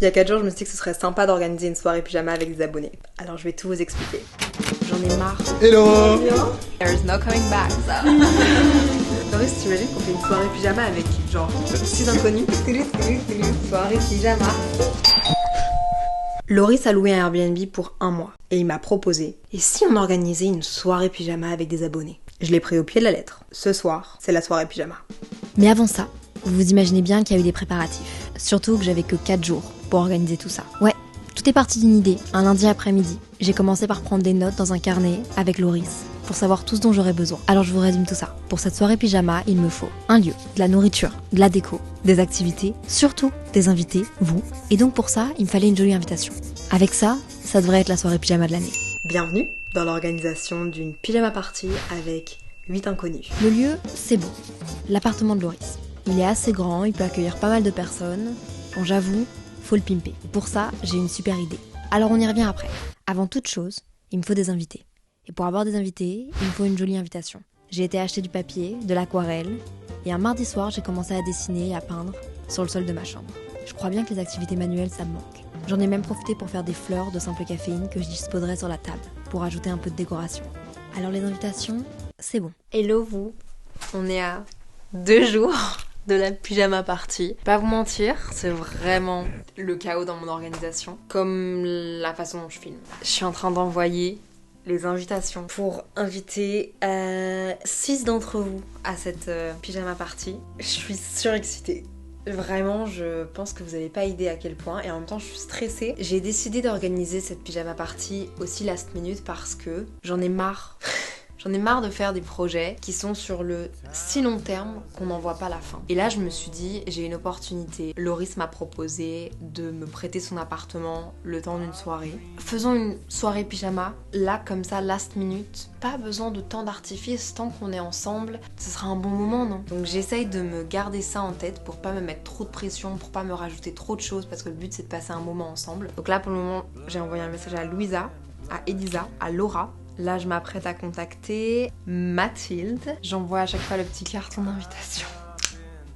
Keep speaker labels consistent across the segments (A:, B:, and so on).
A: Il y a 4 jours, je me suis dit que ce serait sympa d'organiser une soirée pyjama avec des abonnés. Alors je vais tout vous expliquer. J'en ai marre.
B: Hello!
C: There is no coming back, so.
A: Loris, t'imagines qu'on fait une soirée pyjama avec genre 6 inconnus? Soirée pyjama. Loris a loué un Airbnb pour 1 mois et il m'a proposé, et si on organisait une soirée pyjama avec des abonnés? Je l'ai pris au pied de la lettre. Ce soir, c'est la soirée pyjama.
D: Mais avant ça, vous vous imaginez bien qu'il y a eu des préparatifs. Surtout que j'avais que 4 jours pour organiser tout ça. Ouais, tout est parti d'une idée, un lundi après-midi. J'ai commencé par prendre des notes dans un carnet avec Loris pour savoir tout ce dont j'aurais besoin. Alors je vous résume tout ça. Pour cette soirée pyjama, il me faut un lieu, de la nourriture, de la déco, des activités, surtout des invités, vous. Et donc pour ça, il me fallait une jolie invitation. Avec ça, ça devrait être la soirée pyjama de l'année.
A: Bienvenue dans l'organisation d'une pyjama party avec 8 inconnus.
D: Le lieu, c'est bon. L'appartement de Loris. Il est assez grand, il peut accueillir pas mal de personnes. Bon, j'avoue, faut le pimper. Pour ça, j'ai une super idée. Alors on y revient après. Avant toute chose, il me faut des invités. Et pour avoir des invités, il me faut une jolie invitation. J'ai été acheter du papier, de l'aquarelle, et un mardi soir, j'ai commencé à dessiner et à peindre sur le sol de ma chambre. Je crois bien que les activités manuelles, ça me manque. J'en ai même profité pour faire des fleurs de simple caféine que je disposerai sur la table, pour ajouter un peu de décoration. Alors les invitations, c'est bon.
C: Hello vous, on est à 2 jours de la pyjama party. Pas vous mentir, c'est vraiment le chaos dans mon organisation, comme la façon dont je filme. Je suis en train d'envoyer les invitations pour inviter 6 d'entre vous à cette pyjama party. Je suis surexcitée. Vraiment, je pense que vous n'avez pas idée à quel point, et en même temps je suis stressée. J'ai décidé d'organiser cette pyjama party aussi last minute parce que j'en ai marre. J'en ai marre de faire des projets qui sont sur le si long terme qu'on n'en voit pas la fin. Et là, je me suis dit, j'ai une opportunité. Loris m'a proposé de me prêter son appartement le temps d'une soirée. Faisons une soirée pyjama, là, comme ça, last minute. Pas besoin de temps d'artifice, tant qu'on est ensemble, ce sera un bon moment, non? Donc j'essaye de me garder ça en tête pour pas me mettre trop de pression, pour pas me rajouter trop de choses, parce que le but, c'est de passer un moment ensemble. Donc là, pour le moment, j'ai envoyé un message à Louisa, à Elisa, à Laura. Là, je m'apprête à contacter Mathilde. J'envoie à chaque fois le petit carton d'invitation.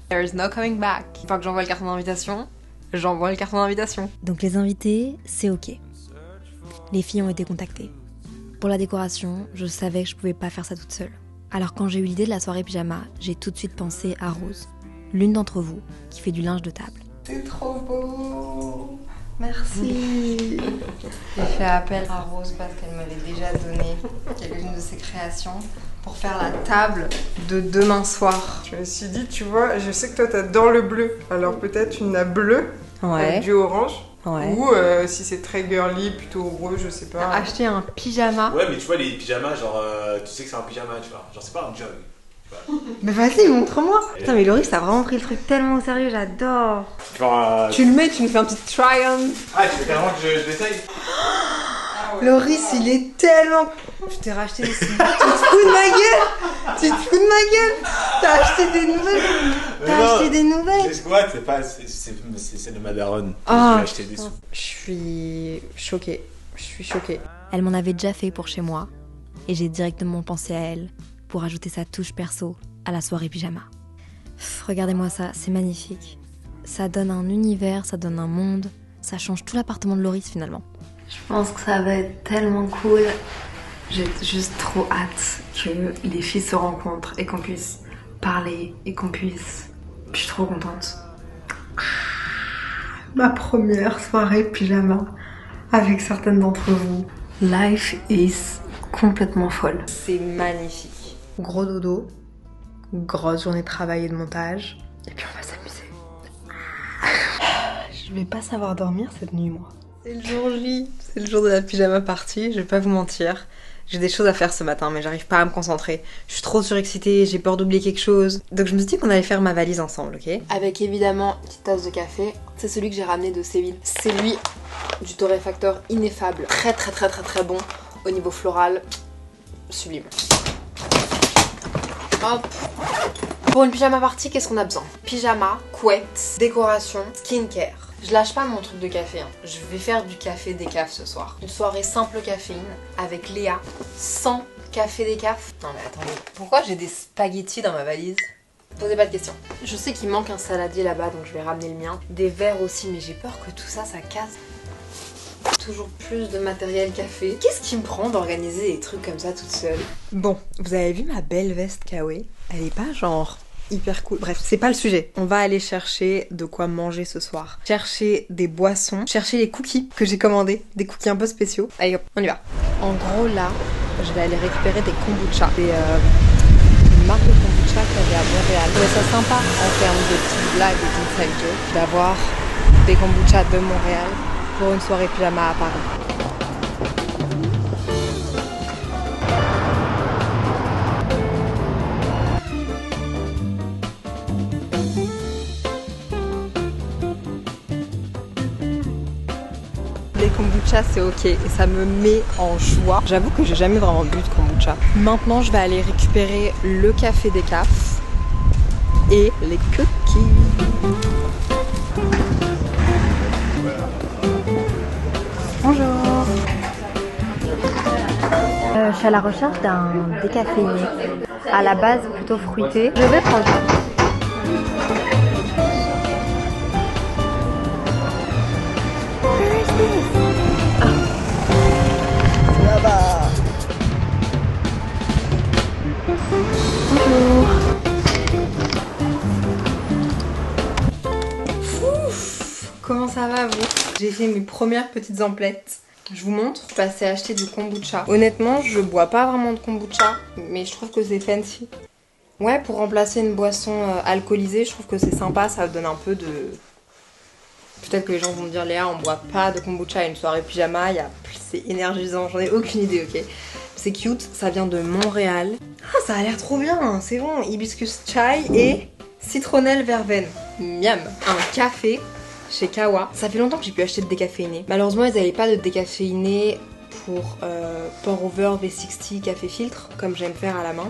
C: There is no coming back. Une fois que j'envoie le carton d'invitation, j'envoie le carton d'invitation.
D: Donc les invités, c'est ok. Les filles ont été contactées. Pour la décoration, je savais que je pouvais pas faire ça toute seule. Alors quand j'ai eu l'idée de la soirée pyjama, j'ai tout de suite pensé à Rose, l'une d'entre vous, qui fait du linge de table.
C: C'est trop beau. Merci. J'ai fait appel à Rose parce qu'elle m'avait déjà donné quelques-unes de ses créations pour faire la table de demain soir.
E: Je me suis dit, tu vois, je sais que toi t'adores le bleu, alors peut-être une bleue avec du orange.
C: Ouais.
E: Ou si c'est très girly, plutôt rose, je sais pas.
C: Acheter un pyjama.
B: Ouais, mais tu vois, les pyjamas, genre, tu sais que c'est un pyjama, tu vois. Genre, c'est pas un jog.
A: Mais vas-y, montre-moi. Putain, mais Loris, t'as vraiment pris le truc tellement au sérieux, j'adore.
B: Genre,
A: Tu le mets, tu me fais un petit try-on.
B: Ah, tu veux carrément que je l'essaye?
A: Loris, il est tellement... Je t'ai racheté des cigares. Tu te fous de ma gueule. Tu te fous de ma gueule. T'as acheté des nouvelles. T'as acheté des nouvelles.
B: Les squats, c'est pas... C'est de ma daronne.
A: Ah,
B: J'ai acheté des sous.
A: Je suis choquée. Je suis choquée.
D: Elle m'en avait déjà fait pour chez moi, et j'ai directement pensé à elle pour ajouter sa touche perso à la soirée pyjama. Regardez-moi ça, c'est magnifique. Ça donne un univers, ça donne un monde, ça change tout l'appartement de Loris finalement.
C: Je pense que ça va être tellement cool. J'ai juste trop hâte que les filles se rencontrent et qu'on puisse parler et qu'on puisse... Je suis trop contente. Ma première soirée pyjama avec certaines d'entre vous. Life is complètement folle. C'est magnifique.
A: Gros dodo, grosse journée de travail et de montage, et puis on va s'amuser. Je vais pas savoir dormir cette nuit, moi. C'est le jour J, c'est le jour de la pyjama party, je vais pas vous mentir. J'ai des choses à faire ce matin, mais j'arrive pas à me concentrer. Je suis trop surexcitée, j'ai peur d'oublier quelque chose. Donc je me suis dit qu'on allait faire ma valise ensemble, ok?
C: Avec évidemment une petite tasse de café. C'est celui que j'ai ramené de Séville. C'est lui du torréfacteur ineffable. Très très très très très bon au niveau floral. Sublime. Hop. Pour une pyjama party, qu'est-ce qu'on a besoin? Pyjama, couette, décoration, skincare. Je lâche pas mon truc de café, hein. Je vais faire du café décaf ce soir. Une soirée simple caféine avec Léa, sans café décaf. Non mais attendez, pourquoi j'ai des spaghettis dans ma valise? Posez pas de questions. Je sais qu'il manque un saladier là-bas, donc je vais ramener le mien. Des verres aussi, mais j'ai peur que tout ça, ça casse. Toujours plus de matériel café. Qu'est-ce qui me prend d'organiser des trucs comme ça toute seule?
A: Bon, vous avez vu ma belle veste Kawaii? Elle est pas genre hyper cool. Bref, c'est pas le sujet. On va aller chercher de quoi manger ce soir. Chercher des boissons. Chercher les cookies que j'ai commandés. Des cookies un peu spéciaux. Allez hop, on y va. En gros là, je vais aller récupérer des kombucha. Des marque de kombucha qu'il y avait à Montréal. Je trouvais ça sympa en termes de petites blagues et d'inside jokes d'avoir des kombucha de Montréal pour une soirée pyjama à Paris. Les kombucha c'est ok et ça me met en joie. J'avoue que j'ai jamais vraiment bu de kombucha. Maintenant je vais aller récupérer le café décaf et les cookies. Bonjour.
D: Je suis à la recherche d'un décaféiné. À la base plutôt fruité. Je vais prendre ça. Where is this?
A: Là-bas.
D: Bonjour.
A: Comment ça va vous? J'ai fait mes premières petites emplettes. Je vous montre. Je suis passée acheter du kombucha. Honnêtement, je bois pas vraiment de kombucha, mais je trouve que c'est fancy. Ouais, pour remplacer une boisson alcoolisée, je trouve que c'est sympa, ça donne un peu de... Peut-être que les gens vont me dire Léa, on boit pas de kombucha à une soirée pyjama, c'est énergisant, j'en ai aucune idée, ok. C'est cute, ça vient de Montréal. Ah, ça a l'air trop bien, c'est bon. Hibiscus chai et citronnelle verveine. Miam. Un café chez Kawa. Ça fait longtemps que j'ai pu acheter de décaféiné. Malheureusement, ils n'avaient pas de décaféiné pour pour over V60 café filtre, comme j'aime faire à la main.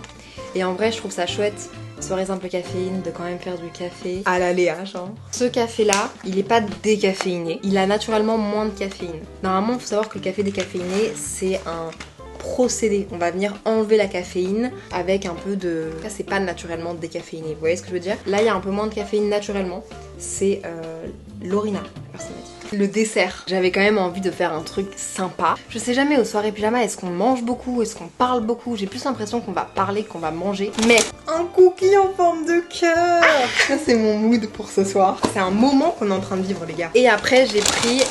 A: Et en vrai, je trouve ça chouette, soirée simple caféine, de quand même faire du café à la Léa, genre. Ce café-là, il est pas décaféiné. Il a naturellement moins de caféine. Normalement, il faut savoir que le café décaféiné, c'est un procédé. On va venir enlever la caféine avec un peu de... Là, c'est pas naturellement décaféiné. Vous voyez ce que je veux dire? Là, il y a un peu moins de caféine naturellement. C'est l'orina, la personne m'a dit. Le dessert. J'avais quand même envie de faire un truc sympa. Je sais jamais aux soirées pyjama, est-ce qu'on mange beaucoup, est-ce qu'on parle beaucoup? J'ai plus l'impression qu'on va parler, qu'on va manger. Mais un cookie en forme de cœur. Ça c'est mon mood pour ce soir. C'est un moment qu'on est en train de vivre les gars. Et après j'ai pris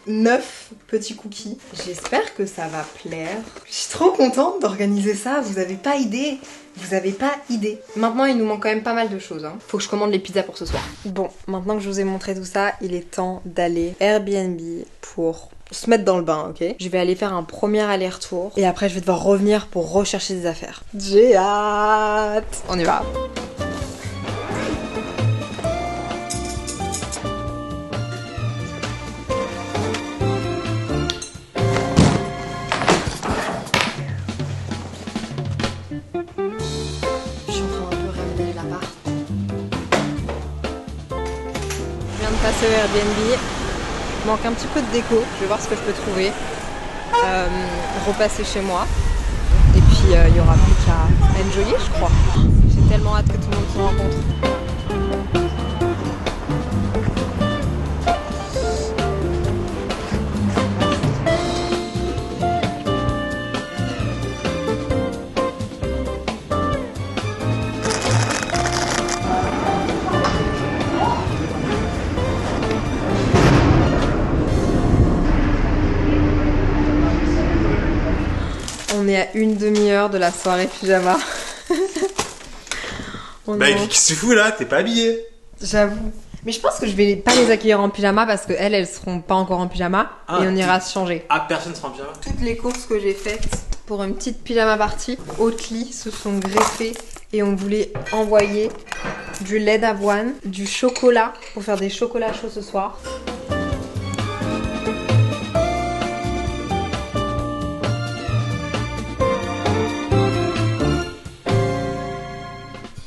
A: 9 petits cookies. J'espère que ça va plaire. Je suis trop contente d'organiser ça, vous avez pas idée. Vous avez pas idée. Maintenant, il nous manque quand même pas mal de choses. Hein. Faut que je commande les pizzas pour ce soir. Bon, maintenant que je vous ai montré tout ça, il est temps d'aller Airbnb pour se mettre dans le bain, ok? Je vais aller faire un premier aller-retour et après je vais devoir revenir pour rechercher des affaires. J'ai hâte! On y va! Passer au Airbnb, il manque un petit peu de déco, je vais voir ce que je peux trouver, repasser chez moi et puis il n'y aura plus qu'à enjoyer je crois. J'ai tellement hâte que tout le monde se rencontre. On est à une demi-heure de la soirée pyjama.
B: Bah, qu'est-ce que tu fous là? T'es pas habillée?
A: J'avoue. Mais je pense que je vais pas les accueillir en pyjama parce qu'elles seront pas encore en pyjama et on ira se changer.
B: Ah, personne sera en pyjama?
A: Toutes les courses que j'ai faites pour une petite pyjama party, Oatly se sont greffées et on voulait envoyer du lait d'avoine, du chocolat pour faire des chocolats chauds ce soir.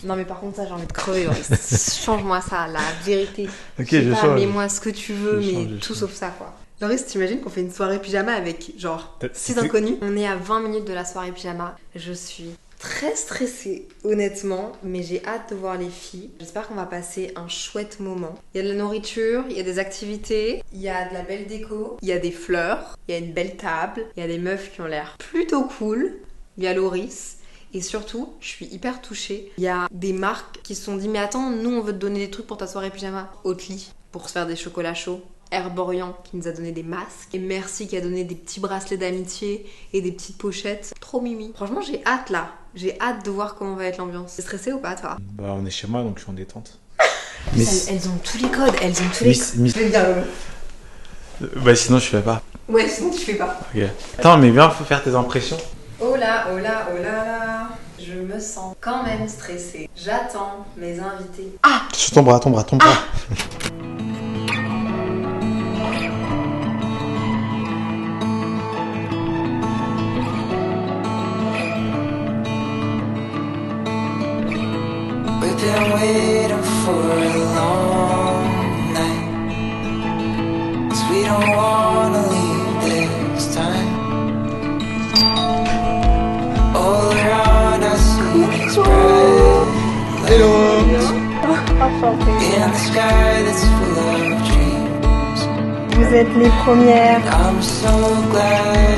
A: Non mais par contre ça j'ai envie de crever, change-moi ça, la vérité.
F: Ok, je change.
A: Mets-moi ce que tu veux,
F: Je
A: mais
F: change.
A: tout sauf ça quoi. Loris, t'imagines qu'on fait une soirée pyjama avec genre 6
F: c'est-
A: inconnus? On est à 20 minutes de la soirée pyjama, je suis Très stressée, honnêtement, mais j'ai hâte de voir les filles. J'espère qu'on va passer un chouette moment. Il y a de la nourriture, il y a des activités, il y a de la belle déco, il y a des fleurs, il y a une belle table, il y a des meufs qui ont l'air plutôt cool, il y a Loris. Et surtout, je suis hyper touchée. Il y a des marques qui se sont dit mais attends, nous on veut te donner des trucs pour ta soirée pyjama. Oatly pour se faire des chocolats chauds. Herborian qui nous a donné des masques. Et Merci qui a donné des petits bracelets d'amitié et des petites pochettes. Trop mimi. Franchement, j'ai hâte là. J'ai hâte de voir comment va être l'ambiance. T'es stressée ou pas toi?
B: Bah on est chez moi donc je suis en détente.
A: Elles ont tous les codes, elles ont tous les codes. Je vais bien
B: Bah sinon je fais pas.
A: Ouais, sinon tu fais pas.
B: Ok. Attends mais viens, faut faire tes impressions.
A: Oh là, oh là, oh là là. Je me sens quand même stressée. J'attends mes invités. Ah!
B: Sur ton bras, ton bras.
F: We've been waiting for a long night, 'cause we don't wanna leave this time. All around I see these bright lights in the sky that's full of dreams.
G: Vous êtes les premières.
F: I'm so glad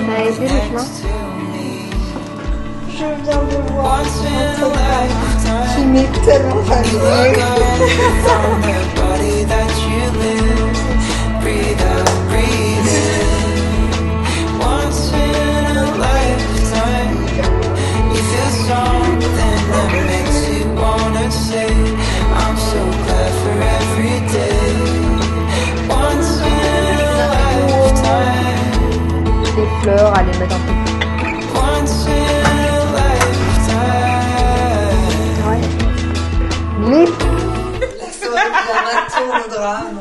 G: Ça a été le chemin. Je viens de voir votre page qui m'est tellement familier.
F: from the body that you live. Breathe out, breathe in. Once in a lifetime, you feel something that makes you wanna say, I'm so glad for every day. Once in a lifetime,
G: Des fleurs à les mettre un peu.
F: once in a lifetime.
G: Ouais. Mais
A: La soirée pyjama tourne au drame.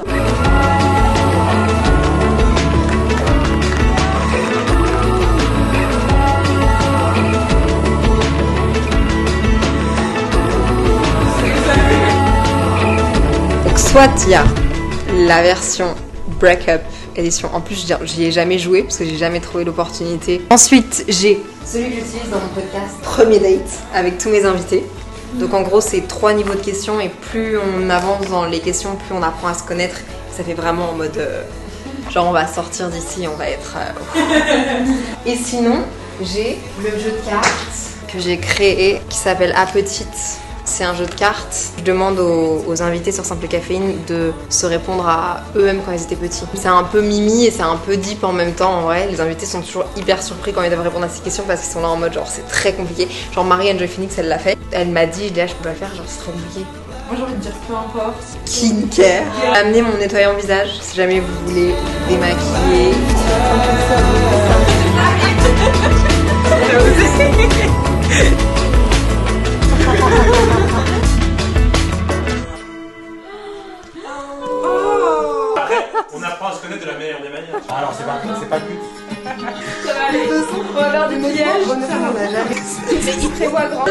A: Donc soit il y a la version Break-up édition. En plus, j'y ai jamais joué parce que j'ai jamais trouvé l'opportunité. Ensuite, j'ai celui que j'utilise dans mon podcast Premier Date avec tous mes invités. Donc en gros, c'est 3 niveaux de questions et plus on avance dans les questions, plus on apprend à se connaître. Ça fait vraiment en mode genre on va sortir d'ici, on va être... Et sinon, j'ai le jeu de cartes que j'ai créé qui s'appelle À Petite. C'est un jeu de cartes. Je demande aux invités sur Simple Caféine de se répondre à eux-mêmes quand ils étaient petits. C'est un peu mimi et c'est un peu deep en même temps en vrai. Les invités sont toujours hyper surpris quand ils doivent répondre à ces questions parce qu'ils sont là en mode genre c'est très compliqué. Genre Marie-Anne Joy Phoenix elle l'a fait. Elle m'a dit, je dis ah, je peux pas le faire, genre c'est trop compliqué.
E: Moi j'ai envie de dire peu importe.
A: Skincare. Amenez mon nettoyant visage si jamais vous voulez vous démaquiller.
B: Après, on apprend à se connaître de la meilleure des manières. Alors c'est pas le but.
G: de toute façon, on va avoir des maquillages.
A: Honnêtement, on a jamais.
G: Il prévoit grand.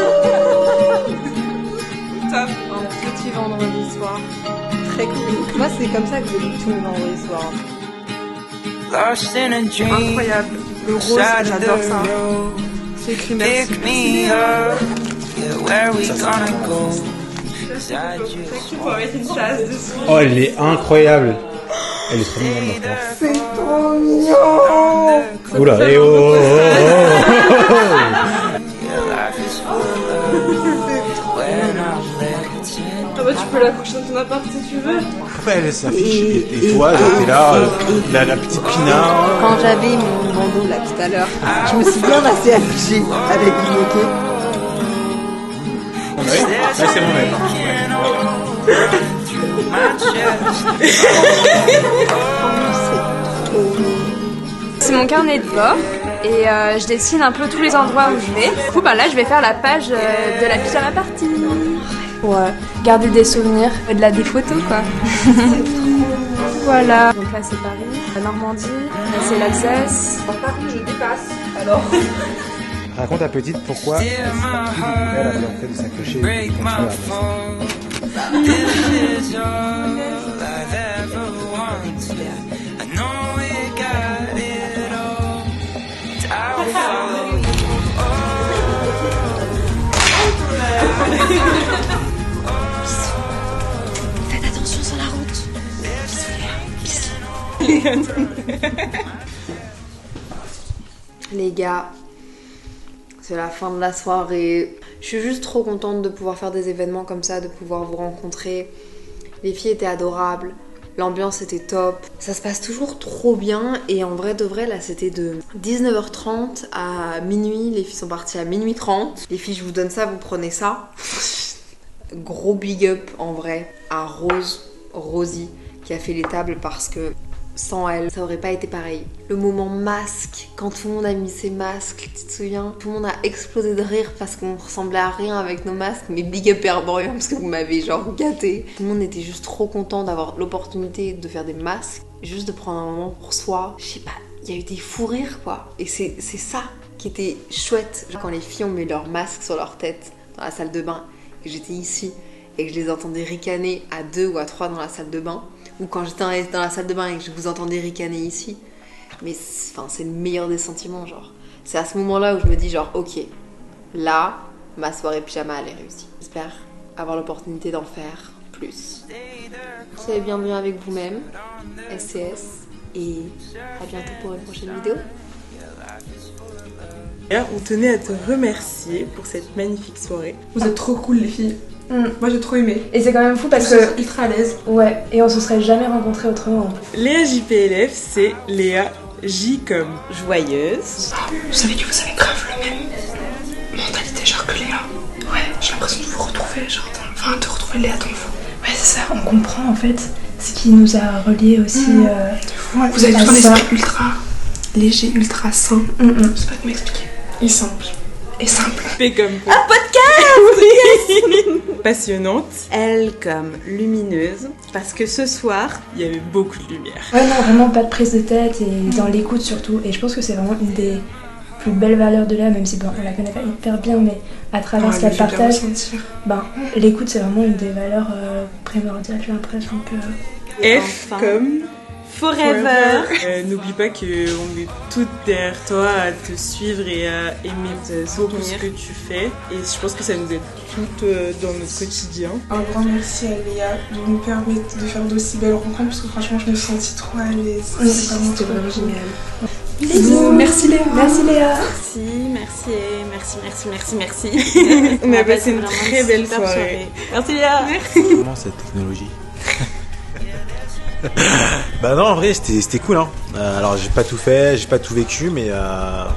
A: Un petit vendredi soir. Très cool. Moi, c'est comme ça que je vis tous les vendredis soirs.
F: Lost in a dream.
E: Incroyable. Le rose, j'adore ça. C'est écrit merci.
F: Pick me up. Yeah, where we gonna go? Beside you.
E: Tu peux mettre une chasse dessus.
B: Oh elle est incroyable. Elle est trop mignonne ma France.
E: C'est trop mignon.
B: Oula, et oh.
F: Your life is full of love. When I'm left
E: Ah bah tu peux l'accrocher dans ton appart si tu veux.
B: Après elle s'affiche et toi t'es là, la petite pinard.
A: Quand j'avais mon bandeau là tout à l'heure, je me suis bien assez affichée avec du bouquet.
B: Oui, là c'est mon mec.
F: my chest.
H: C'est mon carnet de bord et je dessine un peu tous les endroits où je vais. Du coup, bah là, je vais faire la page de la pyjama party pour garder des souvenirs, des photos quoi. Voilà. Donc là, c'est Paris, la Normandie, là c'est l'Alsace.
E: Paris, je dépasse. Alors.
B: Raconte à petite pourquoi elle avait en fait de s'accrocher et de
F: Break
B: continuer à
F: my
B: avancer.
F: fall. This is all I've ever wanted. I know we got it all. I will follow you. Oh.
C: Les gars, c'est la fin de la soirée. Je suis juste trop contente de pouvoir faire des événements comme ça, de pouvoir vous rencontrer. Les filles étaient adorables, l'ambiance était top. Ça se passe toujours trop bien et en vrai de vrai, là c'était de 19h30 à minuit. Les filles sont parties à minuit 30. Les filles, je vous donne ça, vous prenez ça. Gros big up en vrai à Rosie, qui a fait les tables parce que sans elle, ça aurait pas été pareil. Le moment masque, quand tout le monde a mis ses masques, tu te souviens? Tout le monde a explosé de rire parce qu'on ressemblait à rien avec nos masques, mais big up Herborium parce que vous m'avez genre gâté. Tout le monde était juste trop content d'avoir l'opportunité de faire des masques, juste de prendre un moment pour soi. Je sais pas, il y a eu des fous rires quoi. Et c'est ça qui était chouette. Quand les filles ont mis leurs masques sur leur tête dans la salle de bain, et j'étais ici et que je les entendais ricaner à 2 ou à 3 dans la salle de bain, ou quand j'étais dans la salle de bain et que je vous entendais ricaner ici, mais c'est le meilleur des sentiments, genre. C'est à ce moment-là où je me dis genre, ok, là, ma soirée pyjama elle est réussie. J'espère avoir l'opportunité d'en faire plus. Soyez bienvenus avec vous-même, SCS, et à bientôt pour une prochaine vidéo.
E: On tenait à te remercier pour cette magnifique soirée.
I: Vous êtes trop cool les filles. Moi j'ai trop aimé.
H: Et c'est quand même fou parce que
I: ultra à l'aise.
H: Ouais, et on se serait jamais rencontrés autrement.
E: Léa JPLF, c'est Léa J comme joyeuse.
I: Vous savez que vous avez grave le même mentalité genre que Léa. Ouais, j'ai l'impression de vous retrouver genre de retrouver Léa dans le fond.
H: Ouais, c'est ça, on comprend en fait ce qui nous a reliés aussi.
I: Vous avez tout un esprit ultra léger, ultra sain. Je sais pas comment m'expliquer. Et simple. Et simple.
E: P comme
C: un podcast.
E: Oui. Passionnante. Elle comme lumineuse. Parce que ce soir, il y avait beaucoup de lumière.
H: Ouais, non, vraiment pas de prise de tête et dans l'écoute surtout. Et je pense que c'est vraiment une des plus belles valeurs de Léa, même si bon, on la connaît pas hyper bien, mais à travers ce qu'elle partage, l'écoute c'est vraiment une des valeurs primordiales, j'ai l'impression que...
E: F comme Forever. N'oublie pas qu'on est toutes derrière toi à te suivre et à aimer beaucoup ce que tu fais. Et je pense que ça nous aide toutes dans notre quotidien.
I: Un grand merci à Léa de nous permettre de faire d'aussi belles rencontres parce que franchement je me suis sentie trop à l'aise. C'était vraiment génial.
H: Bisous. Merci Léa. Merci Léa.
E: Merci. On a passé une très belle soirée. Merci Léa.
B: Comment cette technologie? Bah non, en vrai c'était cool hein. Alors j'ai pas tout fait, j'ai pas tout vécu, mais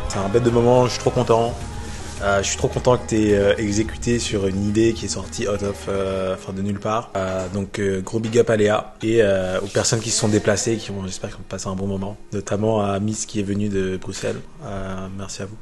B: c'est un bête de moment, je suis trop content. Je suis trop content que t'aies exécuté sur une idée qui est sortie out of, de nulle part. Donc gros big up à Léa et aux personnes qui se sont déplacées, j'espère qu'ils ont passé un bon moment, notamment à Miss qui est venue de Bruxelles. Merci à vous.